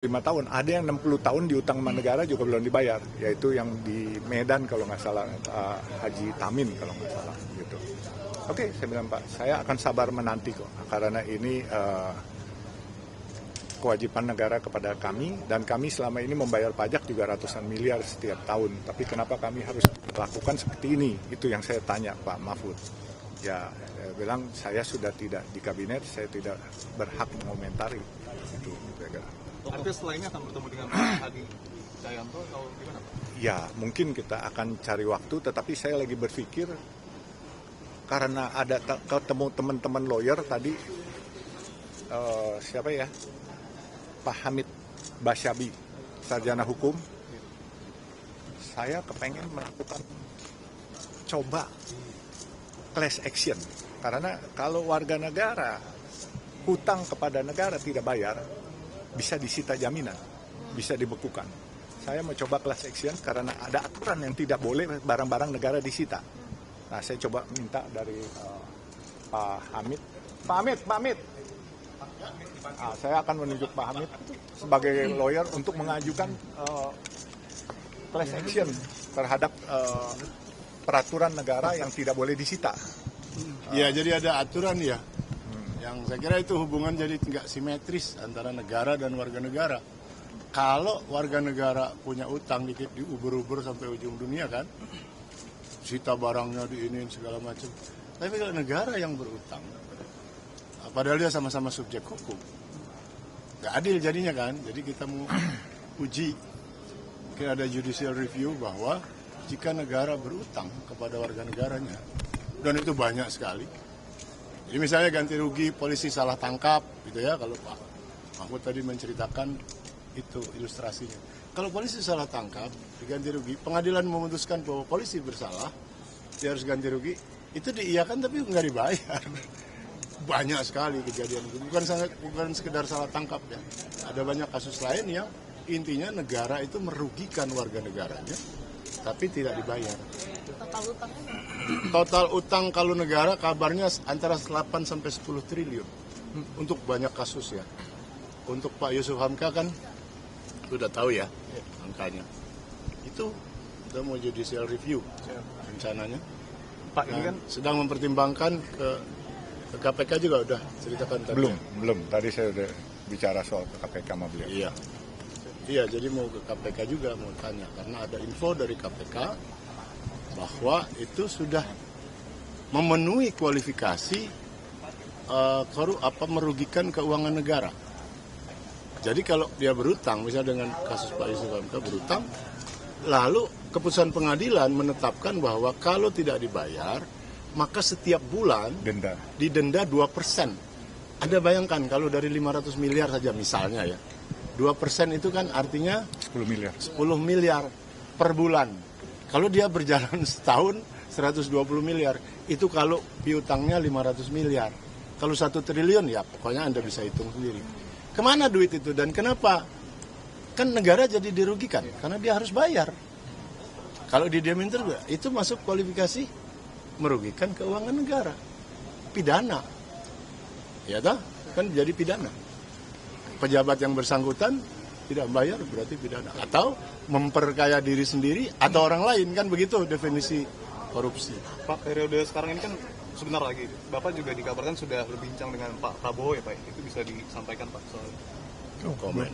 5 tahun, ada yang 60 tahun diutang sama negara juga belum dibayar, yaitu yang di Medan kalau nggak salah, Haji Tamin kalau nggak salah gitu. Oke, saya bilang Pak, saya akan sabar menanti kok, karena ini kewajiban negara kepada kami, dan kami selama ini membayar pajak juga ratusan miliar setiap tahun, tapi kenapa kami harus lakukan seperti ini? Itu yang saya tanya Pak Mahfud. Ya, saya bilang saya sudah tidak di kabinet, saya tidak berhak mengomentari itu. Artinya setelah ini akan bertemu dengan Pak Hadi Cahyanto atau gimana Pak? Ya, mungkin kita akan cari waktu, tetapi saya lagi berpikir karena ada ketemu teman-teman lawyer tadi, siapa ya, Pak Hamid Basyabi, sarjana hukum, saya kepengen melakukan coba class action, karena kalau warga negara hutang kepada negara tidak bayar, bisa disita jaminan, bisa dibekukan. Saya mau coba class action karena ada aturan yang tidak boleh barang-barang negara disita. Nah, saya coba minta dari Pak Hamid. Pak Hamid. Saya akan menunjuk Pak Hamid sebagai lawyer untuk mengajukan class action terhadap peraturan negara yang tidak boleh disita. Ya, jadi ada aturan ya. Yang saya kira itu hubungan jadi tidak simetris antara negara dan warga negara. Kalau warga negara punya utang dikit diuber-uber sampai ujung dunia kan, sita barangnya diinin segala macam. Tapi kalau negara yang berutang, padahal dia sama-sama subjek hukum, nggak adil jadinya kan. Jadi kita mau uji, mungkin ada judicial review bahwa jika negara berutang kepada warga negaranya, dan itu banyak sekali. Jadi misalnya ganti rugi polisi salah tangkap gitu ya, kalau Pak Mahfud tadi menceritakan itu ilustrasinya. Kalau polisi salah tangkap, diganti rugi, pengadilan memutuskan bahwa polisi bersalah, dia harus ganti rugi, itu diiyakan tapi nggak dibayar. Banyak sekali kejadian itu, bukan sekedar salah tangkap ya. Ada banyak kasus lain yang intinya negara itu merugikan warga negaranya, tapi tidak dibayar. Total utang kalau negara kabarnya antara 8 sampai 10 triliun untuk banyak kasus ya. Untuk Pak Yusuf Hamka kan sudah tahu ya angkanya. Itu sudah mau judicial review rencananya. Pak ini kan sedang mempertimbangkan ke KPK juga udah ceritakan tadi. Belum. Tadi saya udah bicara soal KPK sama beliau. Iya, jadi mau ke KPK juga mau tanya karena ada info dari KPK bahwa itu sudah memenuhi kualifikasi merugikan keuangan negara. Jadi kalau dia berutang, misalnya dengan kasus Pak Yusuf Hamka berutang, lalu keputusan pengadilan menetapkan bahwa kalau tidak dibayar, maka setiap bulan didenda 2%. Anda bayangkan kalau dari 500 miliar saja misalnya ya, 2% itu kan artinya 10 miliar per bulan. Kalau dia berjalan setahun 120 miliar, itu kalau piutangnya 500 miliar. Kalau 1 triliun ya pokoknya Anda bisa hitung sendiri. Kemana duit itu dan kenapa? Kan negara jadi dirugikan karena dia harus bayar. Kalau didiamin terus, itu masuk kualifikasi merugikan keuangan negara. Pidana. Ya toh? Kan jadi pidana. Pejabat yang bersangkutan tidak membayar berarti pidana, atau memperkaya diri sendiri atau orang lain, kan begitu definisi korupsi. Pak, periode sekarang ini kan sebentar lagi Bapak juga dikabarkan sudah berbincang dengan Pak Prabowo ya Pak, itu bisa disampaikan Pak soal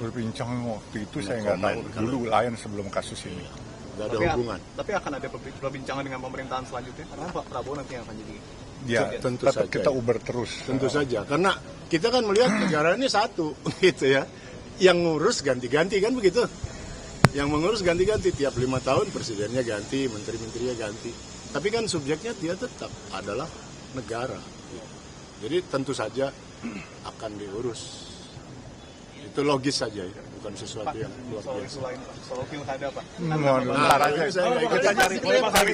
berbincang waktu itu saya nggak tahu, dulu lain sebelum kasus ini. Nggak ada hubungan. Tapi akan ada perbincangan dengan pemerintahan selanjutnya karena Pak Prabowo nanti yang akan jadi. Ya, tentu saja. Kita uber terus. Tentu saja, karena kita kan melihat negara ini satu, gitu ya. Yang ngurus ganti-ganti kan begitu. Yang mengurus ganti-ganti, tiap 5 tahun presidennya ganti, menteri-menterinya ganti. Tapi kan subjeknya dia tetap adalah negara. Jadi tentu saja akan diurus. Itu logis saja ya, bukan sesuatu yang luar biasa. Soal pilkada Pak. Ntar aja kita cari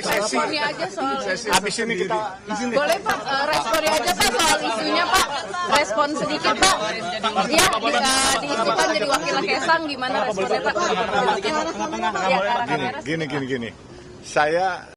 sesi. Ini aja soal. Habis ini kita Boleh Pak, respon aja Pak soal isunya Pak. Respon sedikit Pak. Dia diisukan jadi wakil Kesang, gimana responnya Pak? gini. Saya